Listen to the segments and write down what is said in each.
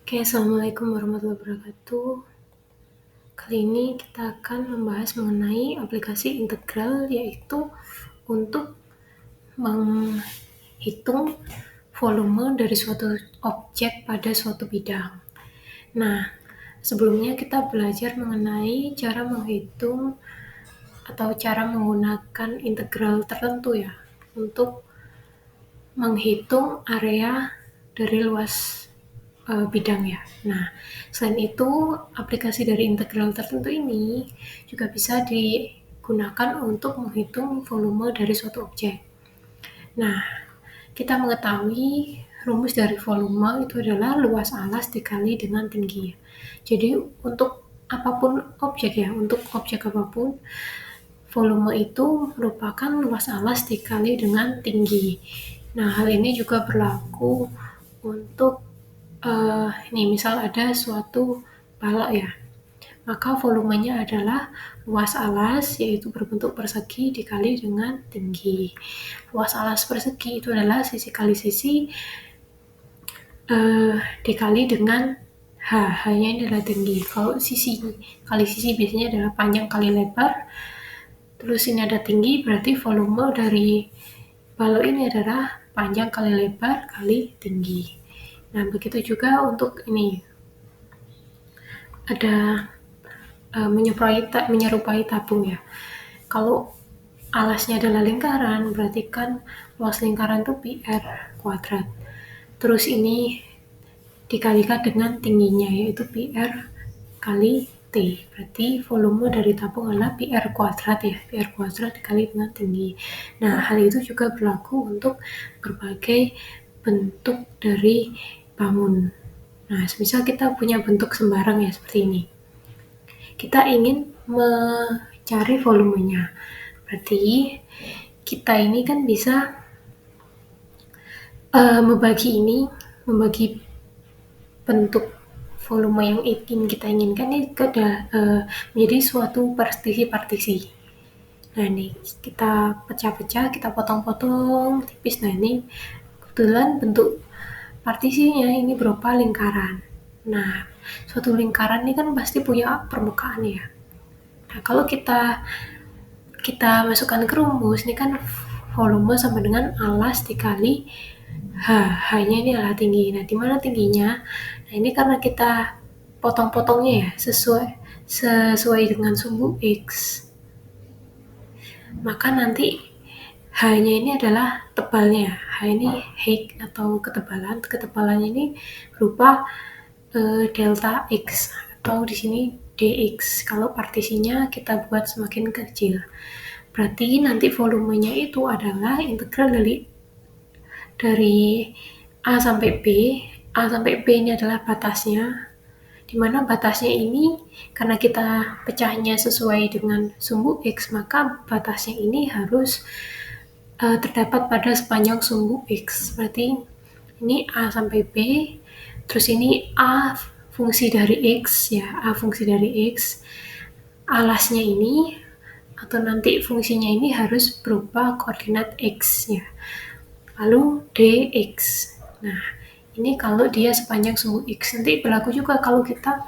Oke, Assalamualaikum warahmatullahi wabarakatuh. Kali ini kita akan membahas mengenai aplikasi integral, yaitu untuk menghitung volume dari suatu objek pada suatu bidang. Nah, sebelumnya kita belajar mengenai cara menghitung atau cara menggunakan integral tertentu ya, untuk menghitung area dari luas bidang ya. Nah, selain itu, aplikasi dari integral tertentu ini juga bisa digunakan untuk menghitung volume dari suatu objek. Nah, kita mengetahui rumus dari volume itu adalah luas alas dikali dengan tinggi. Jadi, untuk apapun objek ya, untuk objek apapun, volume itu merupakan luas alas dikali dengan tinggi. Nah, hal ini juga berlaku untuk ini misal ada suatu balok ya, maka volumenya adalah luas alas, yaitu berbentuk persegi dikali dengan tinggi. Luas alas persegi itu adalah sisi kali sisi dikali dengan H-nya ini adalah tinggi. Kalau sisi kali sisi biasanya adalah panjang kali lebar, terus ini ada tinggi, berarti volume dari balok ini adalah panjang kali lebar kali tinggi. Nah, begitu juga untuk ini. Ada menyerupai tabung ya. Kalau alasnya adalah lingkaran, berarti kan luas lingkaran itu PR kuadrat. Terus ini dikalikan dengan tingginya, yaitu PR kali T. Berarti volume dari tabung adalah PR kuadrat ya. PR kuadrat dikali dengan tinggi. Nah, hal itu juga berlaku untuk berbagai bentuk dari bangun. Nah, misal kita punya bentuk sembarang ya, seperti ini. Kita ingin mencari volumenya. Berarti kita ini kan bisa membagi bentuk volume yang kita inginkan ini menjadi suatu partisi-partisi. Nah, ini kita pecah-pecah, kita potong-potong tipis. Nah, ini kebetulan bentuk partisinya ini berupa lingkaran. Nah, suatu lingkaran ini kan pasti punya permukaan ya. Nah, kalau kita masukkan ke rumus, ini kan volume sama dengan alas dikali H-nya ini adalah tinggi. Nah, di mana tingginya? Nah, ini karena kita potong-potongnya ya, sesuai dengan sumbu X. Maka nanti H-nya ini adalah tebalnya. H ini height atau ketebalan. Ketebalannya ini berupa delta X atau di sini dx. Kalau partisinya kita buat semakin kecil, berarti nanti volumenya itu adalah integral dari A sampai B. A sampai B ini adalah batasnya, di mana batasnya ini karena kita pecahnya sesuai dengan sumbu X, maka batasnya ini harus terdapat pada sepanjang sumbu X. Berarti ini A sampai B, terus ini A fungsi dari X ya, A fungsi dari X, alasnya ini atau nanti fungsinya ini harus berupa koordinat X ya, lalu dx. Nah, ini kalau dia sepanjang sumbu X. Nanti berlaku juga kalau kita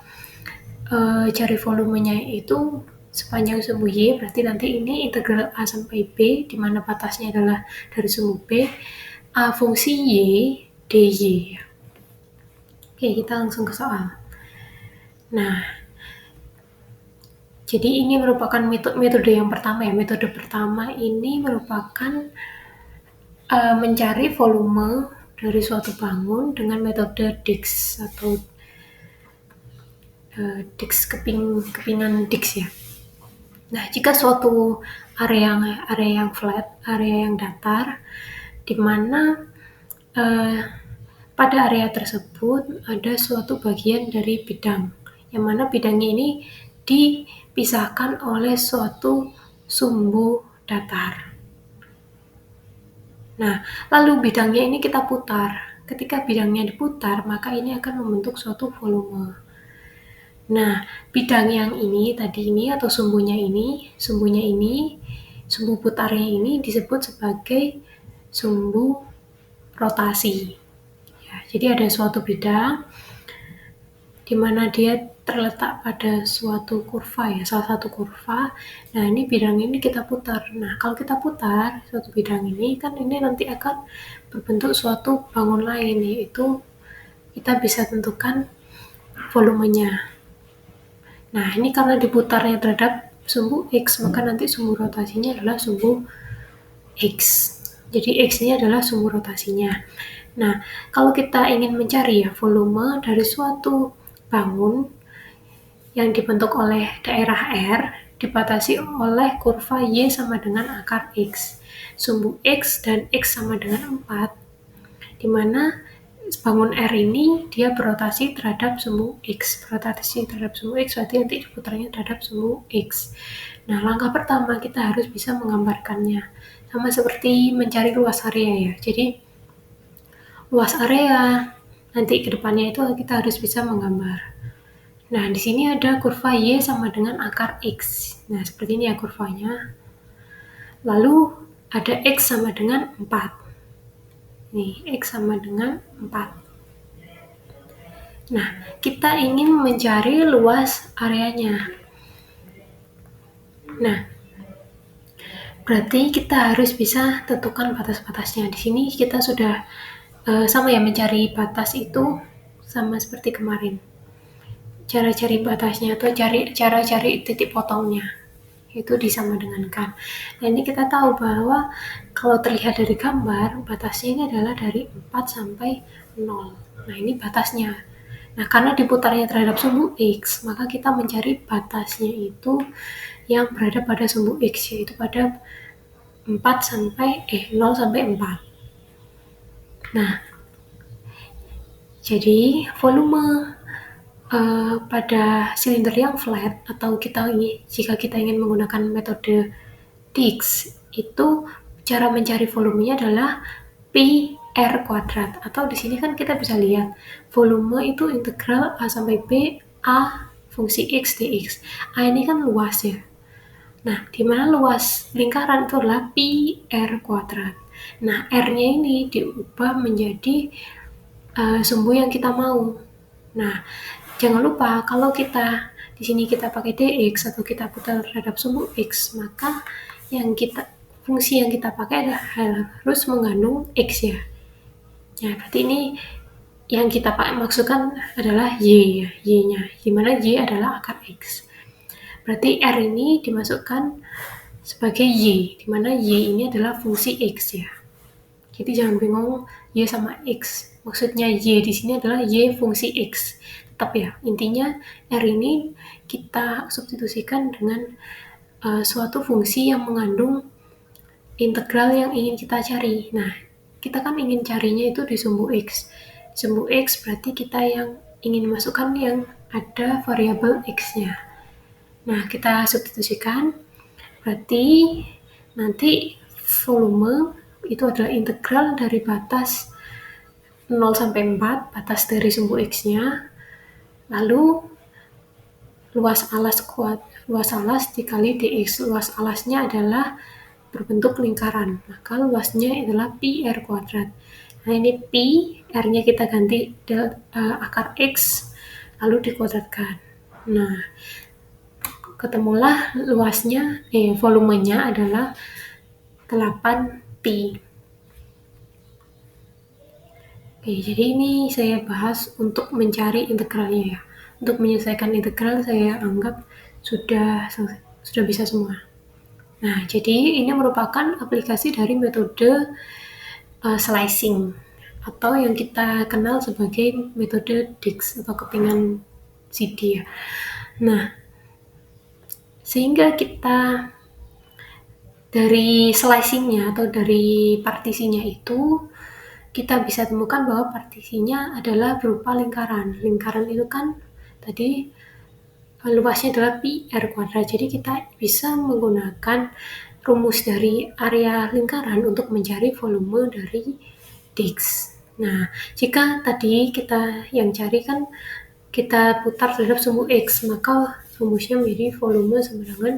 cari volumenya itu sepanjang sumbu Y, berarti nanti ini integral A sampai B, di mana batasnya adalah dari sumbu B, A fungsi Y, dy. Oke, kita langsung ke soal. Nah, jadi ini merupakan metode yang pertama ya. Metode pertama ini merupakan mencari volume dari suatu bangun dengan metode Dix atau Dix kepingan Dix ya. Nah, jika suatu area yang flat, area yang datar, di mana pada area tersebut ada suatu bagian dari bidang, yang mana bidangnya ini dipisahkan oleh suatu sumbu datar. Nah, lalu bidangnya ini kita putar. Ketika bidangnya diputar, maka ini akan membentuk suatu volume. Nah, bidang yang ini tadi ini atau sumbunya ini, sumbu putarnya ini disebut sebagai sumbu rotasi. Ya, jadi ada suatu bidang, di mana dia terletak pada suatu kurva ya, salah satu kurva. Nah, ini bidang ini kita putar. Nah, kalau kita putar suatu bidang ini, kan ini nanti akan berbentuk suatu bangun lain, yaitu kita bisa tentukan volumenya. Nah, ini karena diputarnya terhadap sumbu X, maka nanti sumbu rotasinya adalah sumbu X. Jadi X ini adalah sumbu rotasinya. Nah, kalau kita ingin mencari ya volume dari suatu bangun yang dibentuk oleh daerah R dibatasi oleh kurva Y sama dengan akar X. Sumbu X dan X sama dengan 4, di mana bangun R ini dia berotasi terhadap sumbu X. Berotasi terhadap sumbu X berarti nanti diputarnya terhadap sumbu X. Nah, langkah pertama kita harus bisa menggambarkannya. Sama seperti mencari luas area ya. Jadi, luas area nanti ke depannya itu kita harus bisa menggambar. Nah, di sini ada kurva Y sama dengan akar X. Nah, seperti ini ya kurvanya. Lalu ada X sama dengan 4. Nih, X sama dengan 4. Nah, kita ingin mencari luas areanya. Nah, berarti kita harus bisa tentukan batas-batasnya. Di sini kita sudah sama ya, mencari batas itu sama seperti kemarin. Cara cari batasnya atau cara cari titik potongnya itu disama dengankan. Nah, ini kita tahu bahwa kalau terlihat dari gambar, batasnya ini adalah dari 4 sampai 0. Nah, ini batasnya. Nah, karena diputarnya terhadap sumbu X, maka kita mencari batasnya itu yang berada pada sumbu X, yaitu pada 0 sampai 4. Nah, jadi volume pada silinder yang flat atau jika kita ingin menggunakan metode Dix, itu cara mencari volumenya adalah pi R kuadrat, atau di sini kan kita bisa lihat volume itu integral A sampai B A fungsi X dx. A ini kan luas ya. Nah, di mana luas lingkaran itu adalah pi R kuadrat. Nah, R-nya ini diubah menjadi sumbu yang kita mau. Nah, jangan lupa kalau kita di sini kita pakai dx atau kita putar terhadap sumbu x, maka fungsi yang kita pakai adalah harus mengandung x ya. Ya, berarti ini yang kita maksudkan adalah y ya, y-nya, di mana y adalah akar x. Berarti r ini dimasukkan sebagai y, di mana y ini adalah fungsi x ya. Jadi jangan bingung y sama x. Maksudnya y di sini adalah y fungsi x. Tetap ya, intinya R ini kita substitusikan dengan suatu fungsi yang mengandung integral yang ingin kita cari. Nah, kita kan ingin carinya itu di sumbu X. Sumbu X berarti kita yang ingin masukkan yang ada variabel X-nya. Nah, kita substitusikan, berarti nanti volume itu adalah integral dari batas 0 sampai 4, batas dari sumbu X-nya, lalu luas alas dikali dx. Luas alasnya adalah berbentuk lingkaran, maka luasnya adalah pi R kuadrat. Nah, ini pi, R-nya kita ganti akar X, lalu dikuadratkan. Nah, ketemulah luasnya, volumenya adalah 8 pi. Oke, jadi ini saya bahas untuk mencari integralnya ya. Untuk menyelesaikan integral saya anggap sudah bisa semua. Nah, jadi ini merupakan aplikasi dari metode slicing atau yang kita kenal sebagai metode Dix atau kepingan CD ya. Nah, sehingga kita dari slicingnya atau dari partisinya itu kita bisa temukan bahwa partisinya adalah berupa lingkaran. Lingkaran itu kan tadi luasnya adalah pi R kuadrat. Jadi kita bisa menggunakan rumus dari area lingkaran untuk mencari volume dari Dix. Nah, jika tadi kita yang cari kan kita putar terhadap sumbu X, maka rumusnya menjadi volume sama dengan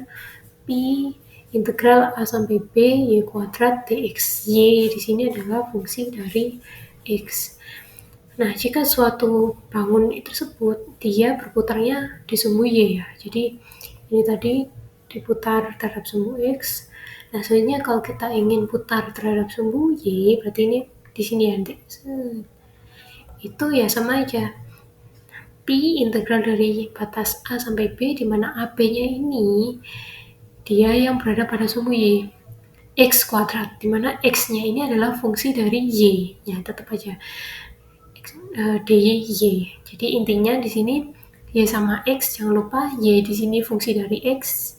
pi integral A sampai B Y kuadrat dx. Y di sini adalah fungsi dari X. Nah, jika suatu bangun tersebut dia berputarnya di sumbu Y ya. Jadi ini tadi diputar terhadap sumbu X. Nah, selanjutnya kalau kita ingin putar terhadap sumbu Y, berarti ini di sini ya. Itu ya sama aja. Pi integral dari batas A sampai B, di mana AB-nya ini dia yang berada pada sumbu Y. X kuadrat, di mana X-nya ini adalah fungsi dari Y. Ya, tetap aja. dy y. Jadi intinya di sini y sama x, jangan lupa y di sini fungsi dari x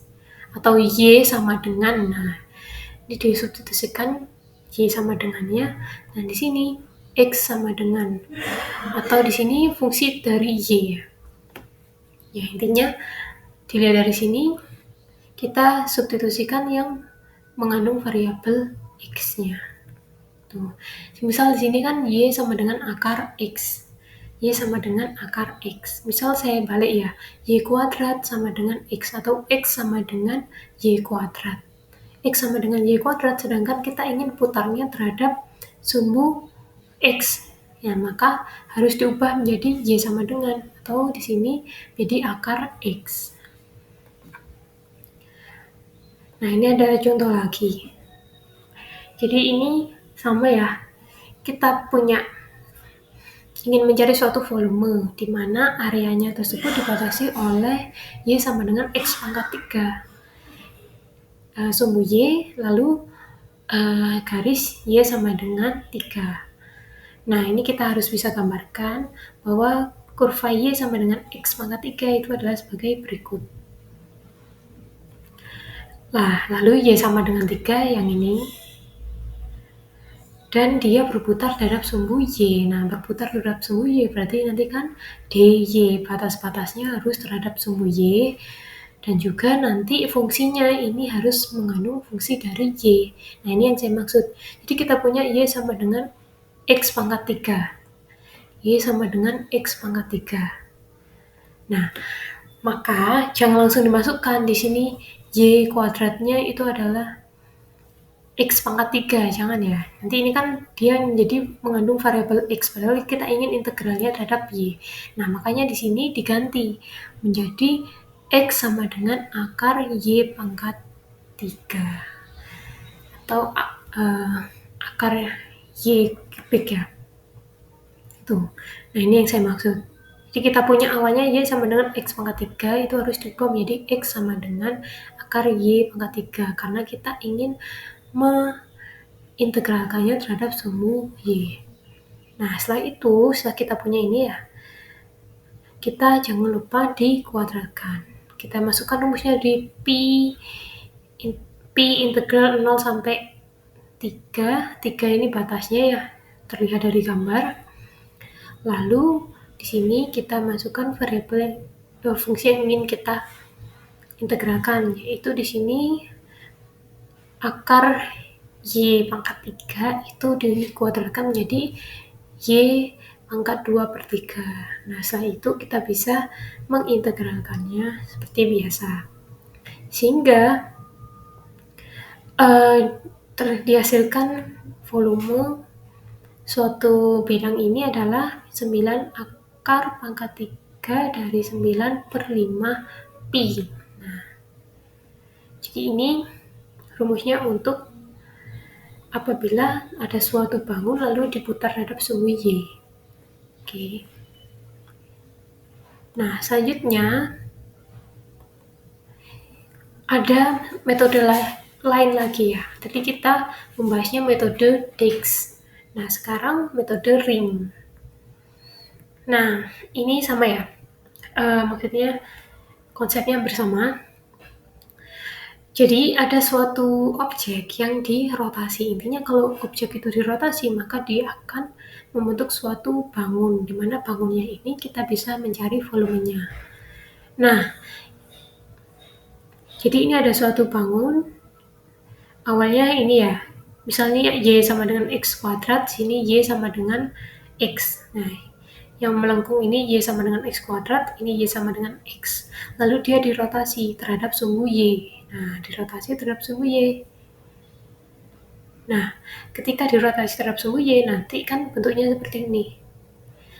atau y sama dengan, nah ini disubstitusikan y sama dengannya, dan di sini x sama dengan, atau di sini fungsi dari y. Ya intinya dilihat dari sini kita substitusikan yang mengandung variabel x-nya. Tuh. Misal di sini kan y sama dengan akar x. Y sama dengan akar x. Misal saya balik ya, y kuadrat sama dengan x, atau x sama dengan y kuadrat. X sama dengan y kuadrat, sedangkan kita ingin putarnya terhadap sumbu x. Ya, maka harus diubah menjadi y sama dengan, atau di sini jadi akar x. Nah, ini ada contoh lagi. Jadi ini sama ya, kita ingin mencari suatu volume di mana areanya tersebut dibatasi oleh y sama dengan x pangkat 3. Sumbu y, lalu garis y sama dengan 3. Nah, ini kita harus bisa gambarkan bahwa kurva y sama dengan x pangkat 3 itu adalah sebagai berikut. Nah, lalu y sama dengan 3 yang ini, dan dia berputar terhadap sumbu y. Nah, berputar terhadap sumbu y berarti nanti kan dy batas-batasnya harus terhadap sumbu y, dan juga nanti fungsinya ini harus mengandung fungsi dari y. Nah, ini yang saya maksud. Jadi kita punya y sama dengan x pangkat 3. Y sama dengan x pangkat 3. Nah, maka jangan langsung dimasukkan di sini y kuadratnya itu adalah x pangkat 3, jangan ya. Nanti ini kan dia menjadi mengandung variabel x, padahal kita ingin integralnya terhadap y. Nah, makanya di sini diganti menjadi x sama dengan akar y pangkat 3. Atau akar y kubik ya. Tuh. Nah, ini yang saya maksud. Jadi kita punya awalnya y sama dengan x pangkat 3, itu harus diubah menjadi x sama dengan akar y pangkat 3, karena kita ingin mengintegralkannya terhadap sumbu y. Nah, setelah kita punya ini ya, kita jangan lupa dikuadratkan. Kita masukkan rumusnya di pi integral 0 sampai 3. 3 ini batasnya ya, terlihat dari gambar. Lalu di sini kita masukkan variabel fungsi yang ingin kita integralkan, yaitu di sini akar y pangkat 3 itu dikuadratkan menjadi y pangkat 2/3. Nah, setelah itu kita bisa mengintegralkannya seperti biasa. Sehingga dihasilkan volume suatu bidang ini adalah 9 akar pangkat 3 dari 9/5 pi. Nah, jadi ini rumusnya untuk apabila ada suatu bangun lalu diputar terhadap sumbu y. Oke. Nah, selanjutnya ada metode lain lagi ya. Tadi kita membahasnya metode Dijks. Nah, sekarang metode ring. Nah, ini sama ya. Maksudnya konsepnya bersama. Jadi ada suatu objek yang dirotasi. Intinya kalau objek itu dirotasi, maka dia akan membentuk suatu bangun, di mana bangunnya ini kita bisa mencari volumenya. Nah, jadi ini ada suatu bangun, awalnya ini ya, misalnya y sama dengan x kuadrat, sini y sama dengan x. Nah, yang melengkung ini y sama dengan x kuadrat, ini y sama dengan x. Lalu dia dirotasi terhadap sumbu y. Nah, dirotasi terhadap sumbu y. Nah, ketika dirotasi terhadap sumbu y, nanti kan bentuknya seperti ini.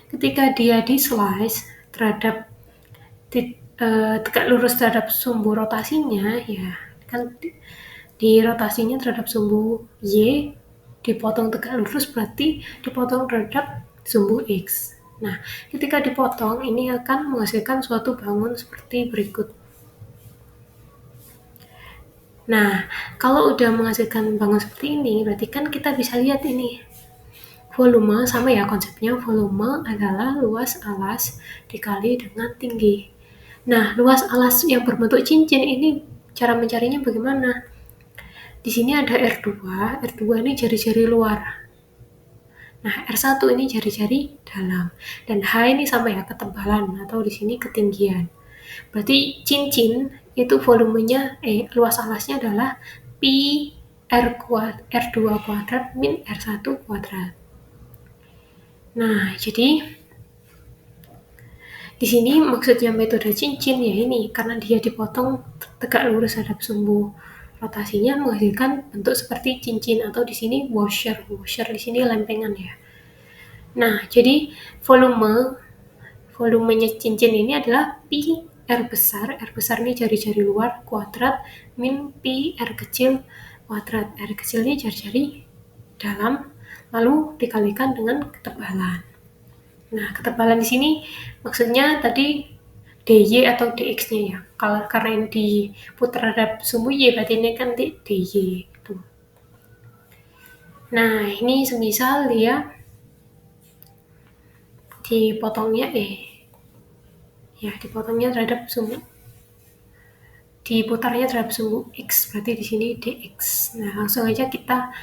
ketika dia di slice terhadap tegak lurus terhadap sumbu rotasinya, ya kan di rotasinya terhadap sumbu Y dipotong tegak lurus berarti dipotong terhadap sumbu X. Nah, ketika dipotong ini akan menghasilkan suatu bangun seperti berikut. Nah, kalau udah menghasilkan bangun seperti ini, berarti kan kita bisa lihat ini volume, sama ya konsepnya, volume adalah luas alas dikali dengan tinggi. Nah, luas alas yang berbentuk cincin ini cara mencarinya bagaimana? Di sini ada R2, R2 ini jari-jari luar. Nah, R1 ini jari-jari dalam. Dan H ini sama ya, ketebalan atau di sini ketinggian. Berarti cincin itu volumenya, luas alasnya adalah pi R2 kuadrat min R1 kuadrat. Nah, jadi di sini maksudnya metode cincin ya ini, karena dia dipotong tegak lurus terhadap sumbu rotasinya menghasilkan bentuk seperti cincin, atau di sini washer. Washer di sini lempengan ya. Nah, jadi volumenya cincin ini adalah pi R besar. R besar ini jari-jari luar kuadrat min pi R kecil kuadrat. R kecil ini jari-jari dalam, lalu dikalikan dengan ketebalan. Nah, ketebalan di sini maksudnya tadi dy atau dx-nya ya. Kalau karena ini diputar terhadap sumbu y, berarti ini kan dy gitu. Nah, ini semisal dia dipotongnya dipotongnya terhadap sumbu, diputarnya terhadap sumbu x, berarti di sini dx. Nah, langsung aja kita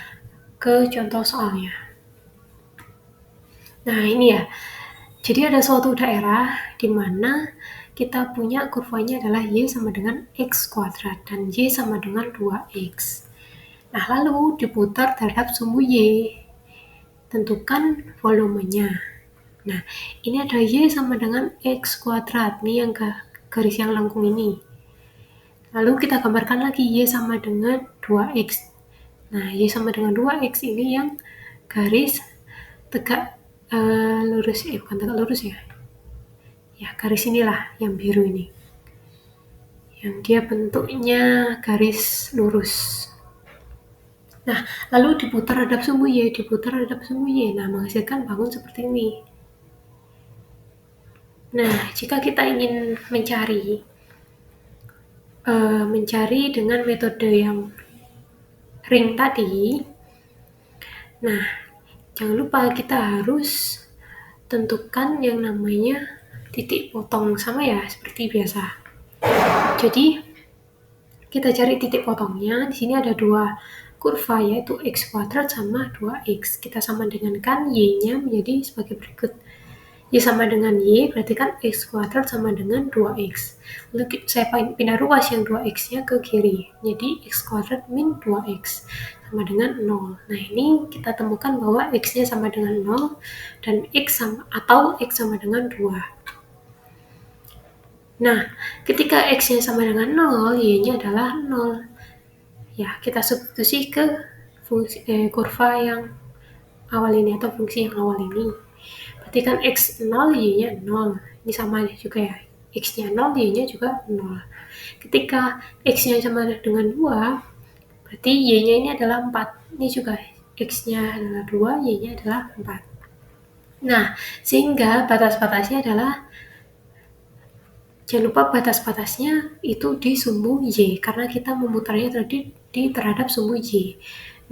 ke contoh soalnya. Nah, ini ya. Jadi ada suatu daerah di mana kita punya kurvanya adalah y sama dengan x kuadrat dan y sama dengan 2x. Nah, lalu diputar terhadap sumbu y. Tentukan volumenya. Nah, ini ada y sama dengan x kuadrat. Nih yang garis yang lengkung ini. Lalu kita gambarkan lagi y sama dengan 2x. Nah, y sama dengan 2x ini yang garis tegak lurus, bukan tegak lurus ya. Ya, garis inilah yang biru ini. Yang dia bentuknya garis lurus. Nah, lalu diputar terhadap sumbu y, Nah, menghasilkan bangun seperti ini. Nah, jika kita ingin mencari dengan metode yang ring tadi, nah, jangan lupa kita harus tentukan yang namanya titik potong, sama ya seperti biasa. Jadi kita cari titik potongnya. Di sini ada dua kurva, yaitu x kuadrat sama 2x. Kita sama dengankan y-nya menjadi sebagai berikut. Y sama dengan y, berarti kan x kuadrat sama dengan 2x. Lalu saya pindah ruas yang 2x-nya ke kiri. Jadi x kuadrat min 2x sama dengan 0. Nah, ini kita temukan bahwa x-nya sama dengan 0 dan x sama dengan 2. Nah, ketika x-nya sama dengan 0, y-nya adalah 0. Ya, kita substitusi ke kurva yang awal ini atau fungsi yang awal ini. Berarti kan x 0, y-nya 0. Ini sama juga ya. X-nya 0, y-nya juga 0. Ketika x-nya sama dengan 2, berarti y-nya ini adalah 4. Ini juga x-nya adalah 2, y-nya adalah 4. Nah, sehingga batas-batasnya adalah, jangan lupa batas-batasnya itu di sumbu y, karena kita memutarnya tadi terhadap sumbu y.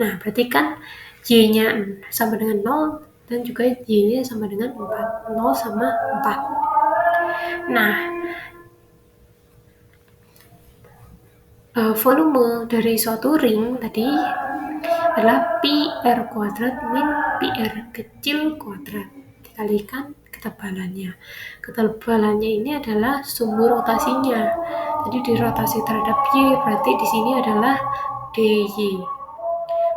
Nah, berarti kan y-nya sama dengan 0 dan juga y-nya sama dengan 4. 0 sama 4. Nah, volume dari suatu ring tadi adalah pi r kuadrat min pi r kecil kuadrat dikalikan ketebalannya. Ketebalannya ini adalah sumbu rotasinya. Jadi dirotasi terhadap y, berarti di sini adalah dy.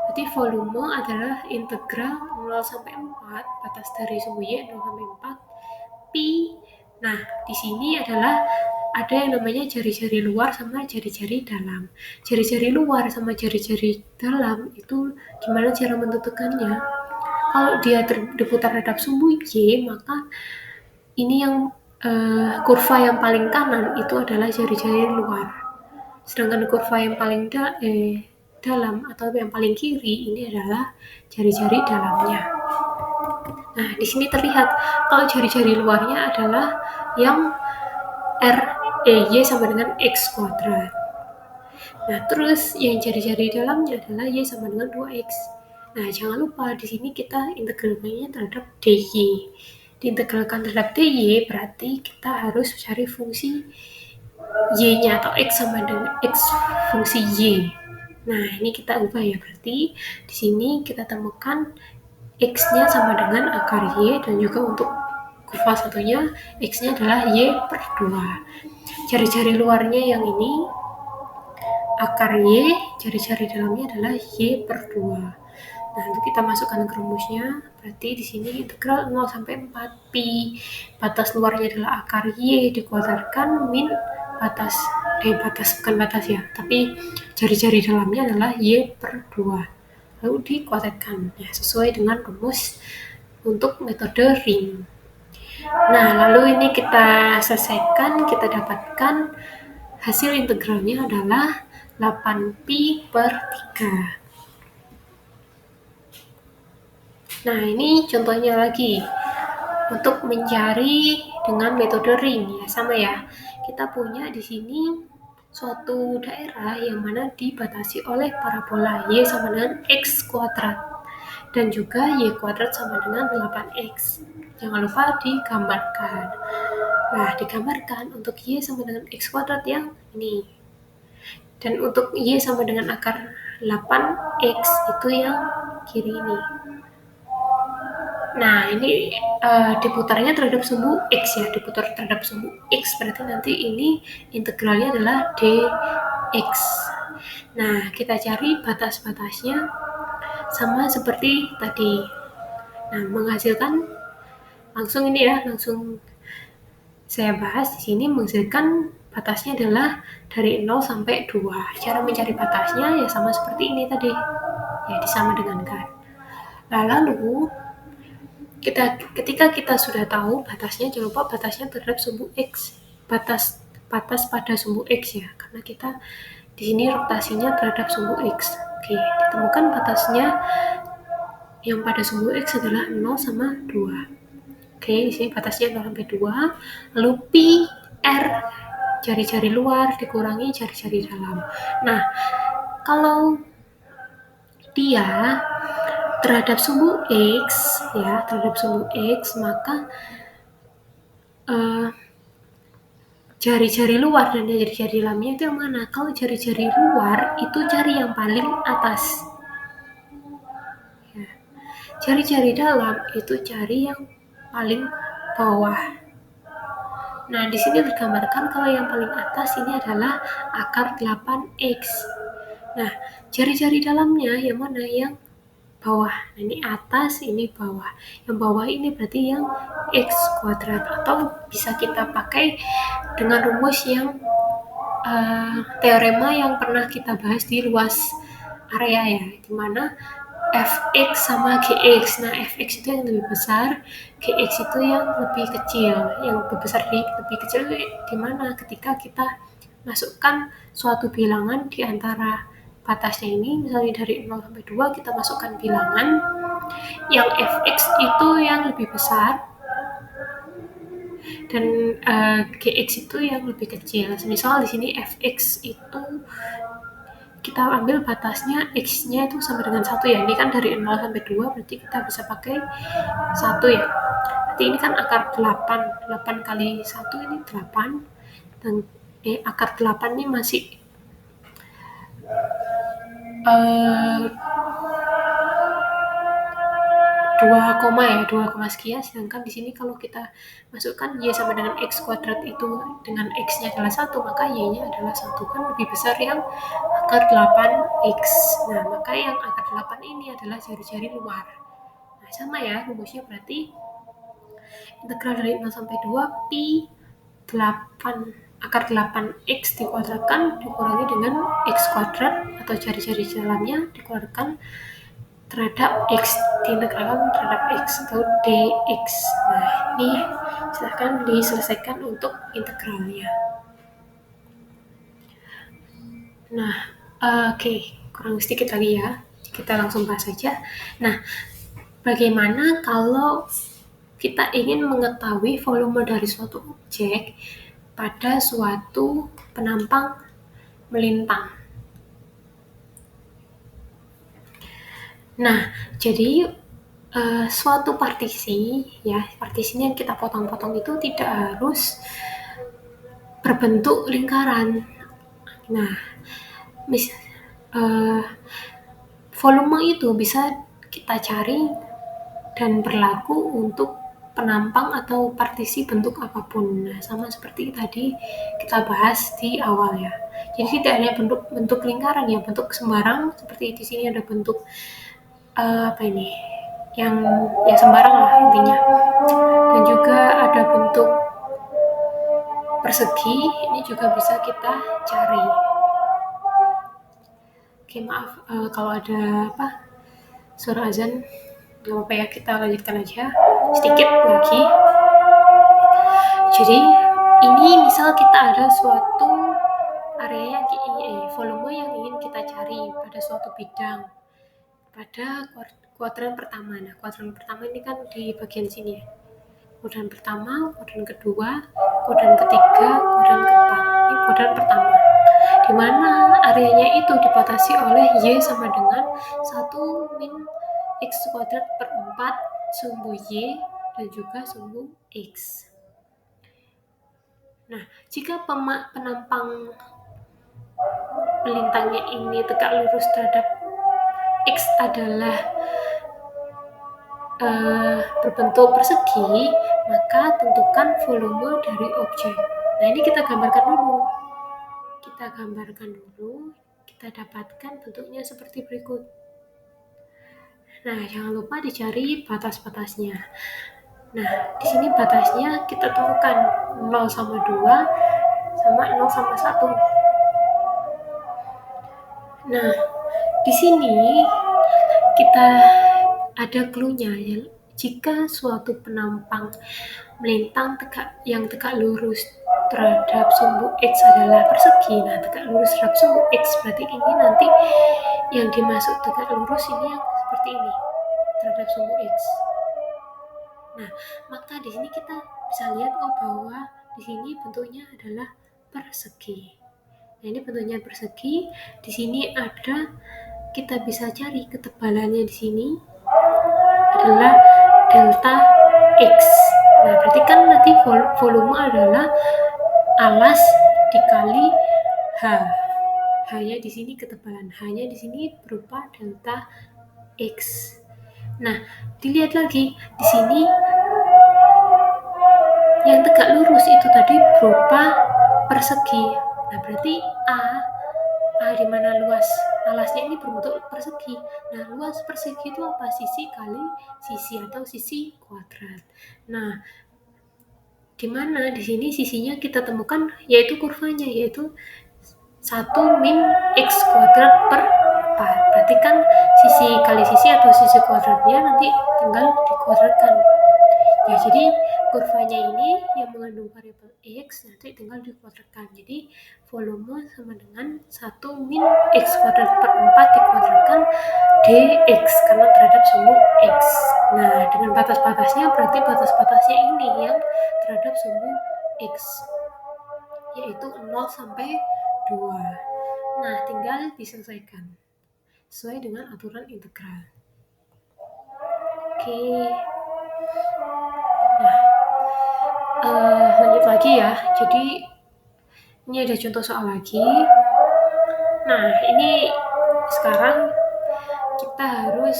Berarti volume adalah integral 0 sampai 4, batas dari sumbu y 0 sampai 4 pi. Nah, di sini adalah ada yang namanya jari-jari luar sama jari-jari dalam. Jari-jari luar sama jari-jari dalam itu gimana cara menentukannya? kalau dia diputar terhadap sumbu Y, maka ini yang kurva yang paling kanan itu adalah jari-jari luar. Sedangkan kurva yang paling dalam atau yang paling kiri ini adalah jari-jari dalamnya. Nah, di sini terlihat kalau jari-jari luarnya adalah yang Y sama dengan X kuadrat. Nah, terus yang jari-jari dalamnya adalah Y sama dengan 2X. Nah, jangan lupa di sini kita integralnya terhadap DY. Diintegralkan terhadap DY berarti kita harus cari fungsi Y-nya atau X sama dengan X fungsi Y. Nah, ini kita ubah ya, berarti di sini kita temukan X-nya sama dengan akar Y, dan juga untuk kurva satunya X-nya adalah Y per 2. Jari-jari luarnya yang ini akar Y, jari-jari dalamnya adalah Y per 2. Nah, untuk kita masukkan ke rumusnya, berarti di sini integral 0 sampai 4 pi. Batas luarnya adalah akar Y dikuadratkan min batas bukan batas ya, tapi jari-jari dalamnya adalah Y per 2. Lalu dikuadratkan ya, sesuai dengan rumus untuk metode ring. Nah, lalu ini kita selesaikan, kita dapatkan hasil integralnya adalah 8 pi per 3. Nah, ini contohnya lagi untuk mencari dengan metode ring ya, sama ya. Kita punya di sini suatu daerah yang mana dibatasi oleh parabola Y sama dengan X kuadrat dan juga Y kuadrat sama dengan 8X. Jangan lupa digambarkan. Nah, digambarkan untuk Y sama dengan X kuadrat yang ini. Dan untuk Y sama dengan akar 8X itu yang kiri ini. Nah, ini diputarnya terhadap sumbu X ya, diputar terhadap sumbu X, berarti nanti ini integralnya adalah dx. Nah, kita cari batas-batasnya sama seperti tadi. Nah, menghasilkan langsung ini ya, langsung saya bahas di sini. Menghasilkan batasnya adalah dari 0 sampai 2. Cara mencari batasnya ya sama seperti ini tadi. Ya, disama dengankan. Nah, lalu ketika kita sudah tahu batasnya, jangan lupa batasnya terhadap sumbu X. Batas pada sumbu X ya, karena kita di sini rotasinya terhadap sumbu X. Oke, ditemukan batasnya yang pada sumbu X adalah 0 sama 2. Oke, di sini batasnya 0 sampai 2. Lalu pi r jari-jari luar dikurangi jari-jari dalam. Nah, kalau dia terhadap sumbu X ya, terhadap sumbu X, maka jari-jari luar dan jari-jari dalamnya itu yang mana? Kalau jari-jari luar itu jari yang paling atas ya. Jari-jari dalam itu jari yang paling bawah. Nah, di sini digambarkan kalau yang paling atas ini adalah akar 8X. Nah, jari-jari dalamnya yang mana? Yang bawah. Nah, ini atas, ini bawah. Yang bawah ini berarti yang X kuadrat, atau bisa kita pakai dengan rumus yang teorema yang pernah kita bahas di luas area ya, dimana Fx sama Gx. Nah, Fx itu yang lebih besar, Gx itu yang lebih kecil. Yang lebih kecil di mana? Ketika kita masukkan suatu bilangan di antara batasnya ini, misalnya dari 0 sampai 2, kita masukkan bilangan yang Fx itu yang lebih besar dan Gx itu yang lebih kecil. Misal di sini Fx itu kita ambil batasnya X-nya itu sama dengan 1 ya. Ini kan dari 0 sampai 2, berarti kita bisa pakai 1 ya. Berarti ini kan akar 8. 8 kali 1 ini 8. Dan akar 8 ini masih 2 sekian, sedangkan di sini kalau kita masukkan Y sama dengan X kuadrat itu dengan X-nya adalah 1, maka Y-nya adalah 1, kan lebih besar yang akar 8X. Nah, maka yang akar 8 ini adalah jari-jari luar. Nah, sama ya rumusnya, berarti integral dari 0 sampai 2 pi 8 akar 8X dikuadratkan dikurangi dengan X kuadrat atau jari-jari dalamnya dikuadratkan terhadap X diintegralkan terhadap X atau dx. Nah, ini silahkan diselesaikan untuk integralnya. Nah, oke, kurang sedikit lagi ya. Kita langsung bahas saja. Nah, bagaimana kalau kita ingin mengetahui volume dari suatu objek pada suatu penampang melintang? Nah, jadi suatu partisi, ya, partisinya yang kita potong-potong itu tidak harus berbentuk lingkaran. Nah, volume itu bisa kita cari dan berlaku untuk penampang atau partisi bentuk apapun. Nah, sama seperti tadi kita bahas di awal ya. Jadi tidak hanya bentuk lingkaran ya, bentuk sembarang seperti di sini ada bentuk apa ini? Yang ya sembarang lah intinya. Dan juga ada bentuk persegi, ini juga bisa kita cari. Oke, maaf kalau ada suara azan, nggak apa-apa ya, kita lanjutkan aja sedikit lagi. Jadi ini misal kita ada suatu area volume yang ingin kita cari pada suatu bidang pada kuadran pertama. Nah, kuadran pertama ini kan di bagian sini ya. Kuadran pertama, kuadran kedua, kuadran ketiga, kuadran keempat. Ini kuadran pertama. Di mana areanya itu dibatasi oleh Y sama dengan 1 min X kuadrat per 4 sumbu Y dan juga sumbu X. Nah, jika penampang melintangnya ini tegak lurus terhadap X adalah berbentuk persegi, maka tentukan volume dari objek. Nah, ini kita gambarkan dulu. Kita dapatkan bentuknya seperti berikut. Nah, jangan lupa dicari batas-batasnya. Nah, di sini batasnya kita temukan 0 sama 2 sama 0 sama 1. Nah, di sini kita ada clue-nya ya. Jika suatu penampang melintang yang tegak lurus terhadap sumbu X adalah persegi, nah tegak lurus terhadap sumbu X berarti ini nanti yang dimaksud tegak lurus ini yang seperti ini terhadap sumbu X. Nah, maka di sini kita bisa lihat bahwa di sini bentuknya adalah persegi. Nah, ini bentuknya persegi. Di sini ada, kita bisa cari ketebalannya di sini adalah delta X. Nah, berarti kan nanti volume adalah alas dikali H. H-nya di sini ketebalan. H-nya di sini berupa delta X. Nah, dilihat lagi di sini yang tegak lurus itu tadi berupa persegi. Nah, berarti A di mana luas alasnya ini berbentuk persegi. Nah, luas persegi itu apa? Sisi kali sisi atau sisi kuadrat. Nah, di mana di sini sisinya kita temukan yaitu kurvanya, yaitu 1 min X kuadrat per 4. Berarti kan sisi kali sisi atau sisi kuadratnya nanti tinggal dikuadratkan. Ya, jadi kurvanya ini yang mengandung variabel X nanti tinggal dikuadratkan. Jadi volume sama dengan 1 min X kuadrat per 4 dikuadratkan dx karena terhadap sumbu X. Nah, dengan batas-batasnya berarti batas-batasnya ini yang terhadap sumbu X, yaitu 0 sampai 2. Nah, tinggal diselesaikan sesuai dengan aturan integral. Oke. Nah, lanjut lagi ya. Jadi ini ada contoh soal lagi. Nah, ini sekarang kita harus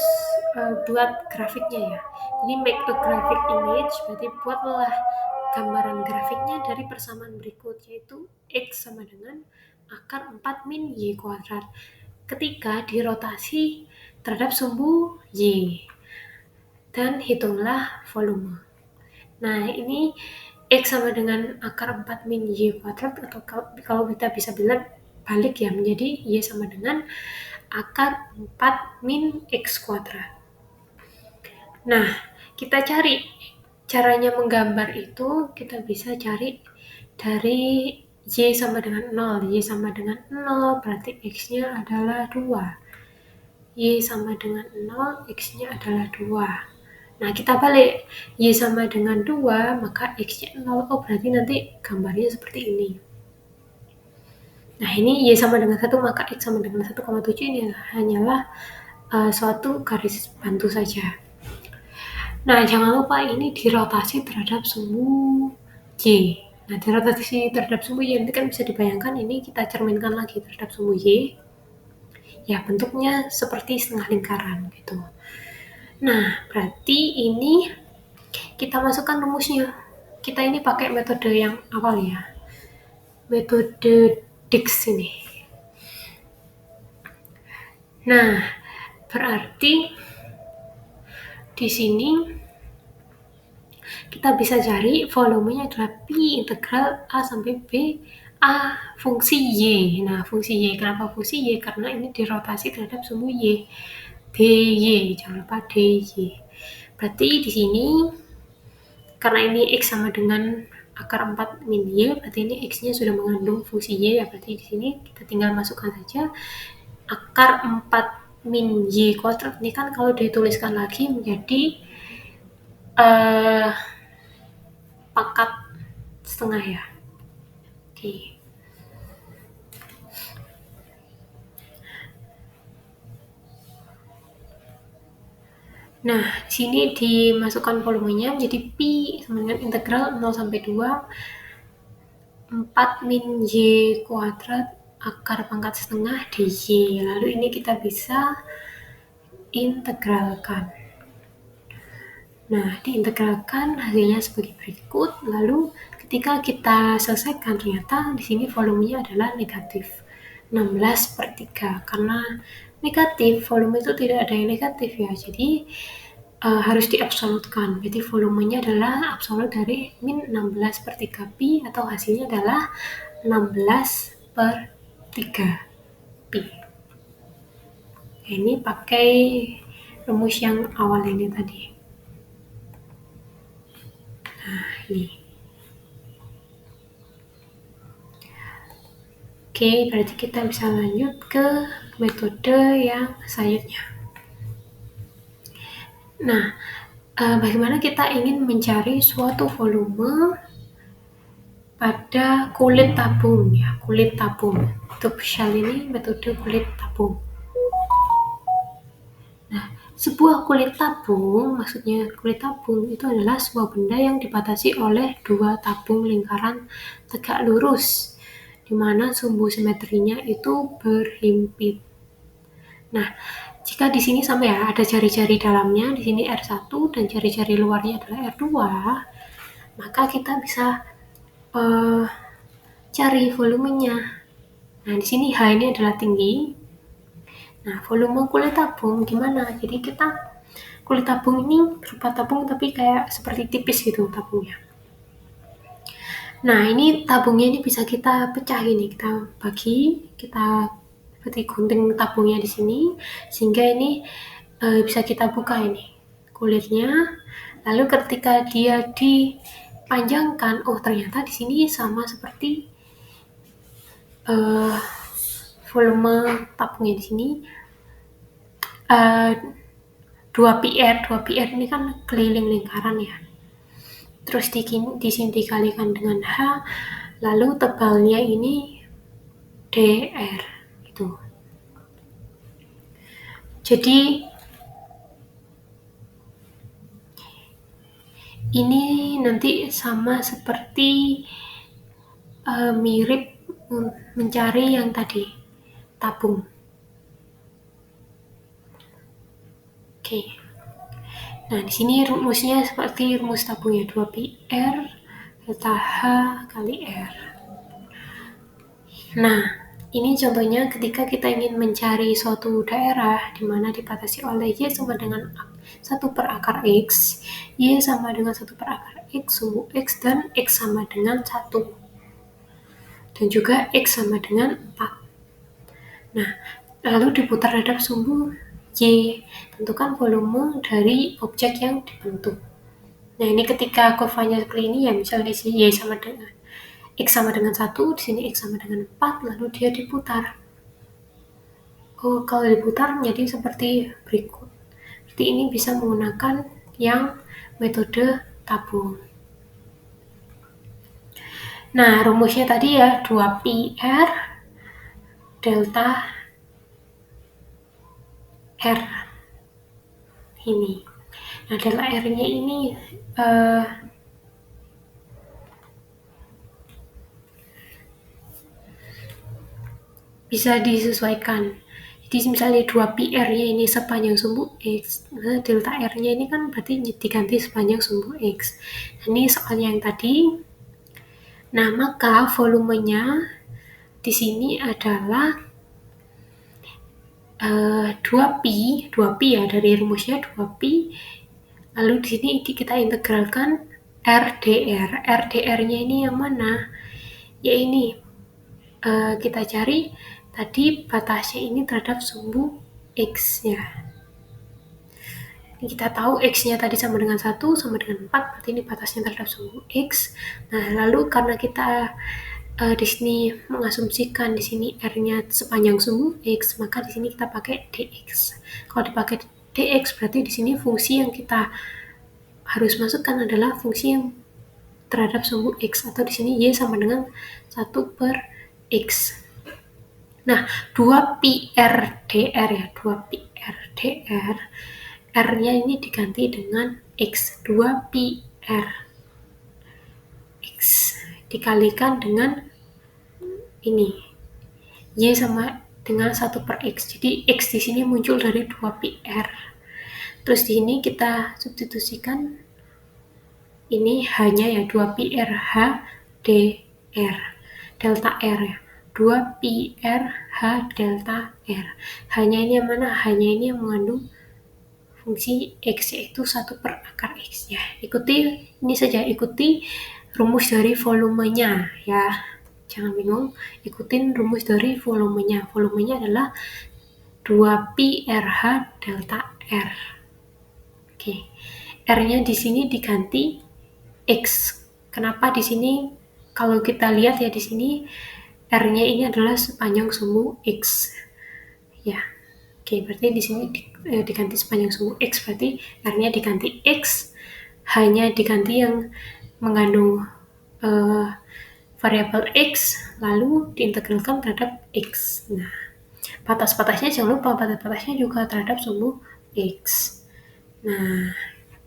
buat grafiknya ya. Jadi make a graphic image, berarti buatlah gambaran grafiknya dari persamaan berikut, yaitu X sama dengan akar 4 min Y kuadrat ketika dirotasi terhadap sumbu Y. Dan hitunglah volume. Nah, ini X sama dengan akar 4 min Y kuadrat, atau kalau kita bisa bilang balik ya, menjadi Y sama dengan akar 4 min X kuadrat. Nah, kita cari caranya menggambar itu, kita bisa cari dari Y sama dengan 0. Y sama dengan 0 berarti X-nya adalah 2. Y sama dengan 0, X-nya adalah 2. Nah, kita balik. Y sama dengan 2, maka X-nya 0. Oh, berarti nanti gambarnya seperti ini. Nah, ini Y sama dengan 1, maka X sama dengan 1,7 ini hanyalah suatu garis bantu saja. Nah, jangan lupa ini dirotasi terhadap sumbu Y. Nah, dirotasi terhadap sumbu Y ini kan bisa dibayangkan ini kita cerminkan lagi terhadap sumbu Y. Ya, bentuknya seperti setengah lingkaran gitu. Nah, berarti ini kita masukkan rumusnya. Kita ini pakai metode yang awal ya. Metode Dix ini. Nah, berarti di sini kita bisa cari volumenya adalah pi integral A sampai B A fungsi Y. Nah, fungsi Y. Kenapa fungsi Y? Karena ini dirotasi terhadap sumbu Y. dy, jangan lupa dy. Berarti di sini karena ini X sama dengan akar 4 min Y, berarti ini X-nya sudah mengandung fungsi Y, ya berarti di sini kita tinggal masukkan saja akar 4 min Y kuadrat. Ini kan kalau dituliskan lagi menjadi pangkat setengah ya. Oke. Nah, di sini dimasukkan volumenya menjadi pi sama dengan integral 0 sampai 2 4 min Y kuadrat akar pangkat setengah dy. Lalu ini kita bisa integralkan. Nah, diintegralkan hasilnya sebagai berikut. Lalu ketika kita selesaikan ternyata di sini volumenya adalah negatif 16/3. Karena negatif, volume itu tidak ada yang negatif ya. Jadi harus diabsolutkan. Jadi volumenya adalah absolut dari min 16/3 pi atau hasilnya adalah 16/3 pi. Ini pakai rumus yang awal ini tadi. Nah, ini. Oke, berarti kita bisa lanjut ke metode yang selanjutnya. Nah, bagaimana kita ingin mencari suatu volume pada kulit tabung ya, kulit tabung. Untuk shell ini metode kulit tabung. Nah, sebuah kulit tabung, maksudnya kulit tabung itu adalah sebuah benda yang dibatasi oleh dua tabung lingkaran tegak lurus, di mana sumbu simetrinya itu berhimpit. Nah, jika di sini sama ya, ada jari-jari dalamnya, di sini R1 dan jari-jari luarnya adalah R2, maka kita bisa cari volumenya. Nah, di sini H ini adalah tinggi. Nah, volume kulit tabung gimana? Jadi kita kulit tabung ini berupa tabung tapi kayak seperti tipis gitu tabungnya. Nah, ini tabungnya ini bisa kita pecah ini, kita bagi, kita seperti gunting tabungnya di sini, sehingga ini bisa kita buka ini kulitnya. Lalu ketika dia dipanjangkan, oh ternyata di sini sama seperti volume tabungnya di sini 2πr ini kan keliling lingkaran ya. Terus di sini dikalikan dengan H, lalu tebalnya ini dr gitu. Jadi ini nanti sama seperti mirip mencari yang tadi tabung. Oke. Nah, di sini rumusnya seperti rumus tabungnya 2πr delta H kali R. Nah, ini contohnya ketika kita ingin mencari suatu daerah di mana dibatasi oleh Y sama dengan 1 per akar X, Y sama dengan 1 per akar X, sumbu X, dan X sama dengan 1. Dan juga X sama dengan 4. Nah, lalu diputar terhadap sumbu Y. Tentukan volume dari objek yang dibentuk. Nah, ini ketika kurvanya seperti ini ya, misalnya di sini Y sama dengan X sama dengan 1, di sini X sama dengan 4, lalu dia diputar. Kalau diputar menjadi seperti berikut. Jadi ini bisa menggunakan yang metode tabung. Nah, rumusnya tadi ya 2pi R delta R ini. Nah, delta R-nya ini bisa disesuaikan. Jadi misalnya 2pi R-nya ini sepanjang sumbu X, nah delta R-nya ini kan berarti diganti sepanjang sumbu X. Nah, ini soalnya yang tadi. Nah, maka volumenya di sini adalah 2pi ya, dari rumusnya 2pi. Lalu di sini kita integralkan RdR. RdR-nya ini yang mana? Ya ini kita cari tadi batasnya ini terhadap sumbu X-nya. Kita tahu X-nya tadi sama dengan 1, sama dengan 4, berarti ini batasnya terhadap sumbu X. Nah, lalu karena kita di sini mengasumsikan di sini R-nya sepanjang sumbu X, maka di sini kita pakai dx. Kalau dipakai dx, berarti di sini fungsi yang kita harus masukkan adalah fungsi yang terhadap sumbu X, atau di sini Y sama dengan 1/X. Nah, 2pi RdR ya, 2pi RdR, R-nya ini diganti dengan X, 2pi R X dikalikan dengan ini, Y sama dengan 1/X. Jadi X di sini muncul dari 2pi R. Terus di sini kita substitusikan ini hanya ya 2pi R H dr delta R ya, 2pi R H delta R. Hanya ini yang mana? Hanya ini yang mengandung fungsi X, yaitu 1/X nya. Ini saja, ikuti rumus dari volumenya ya, jangan bingung, ikutin rumus dari volumenya. Volumenya adalah 2pi RH delta R. Oke. R-nya di sini diganti X. Kenapa di sini? Kalau kita lihat ya di sini R-nya ini adalah sepanjang sumbu X. Ya. Oke, berarti di sini diganti sepanjang sumbu X, berarti R-nya diganti X, hanya diganti yang mengandung variabel X, lalu diintegralkan terhadap X. Nah, batas-batasnya jangan lupa, batas-batasnya juga terhadap sumbu X. Nah,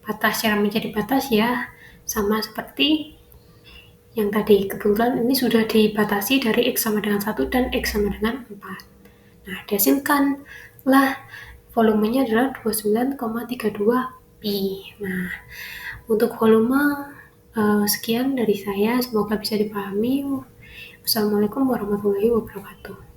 batas cara menjadi batas ya sama seperti yang tadi. Kebetulan ini sudah dibatasi dari X sama dengan 1 dan X sama dengan 4. Nah, dihasilkanlah volumenya adalah 29,32 pi. Nah, untuk volume sekian dari saya, semoga bisa dipahami. Wassalamualaikum warahmatullahi wabarakatuh.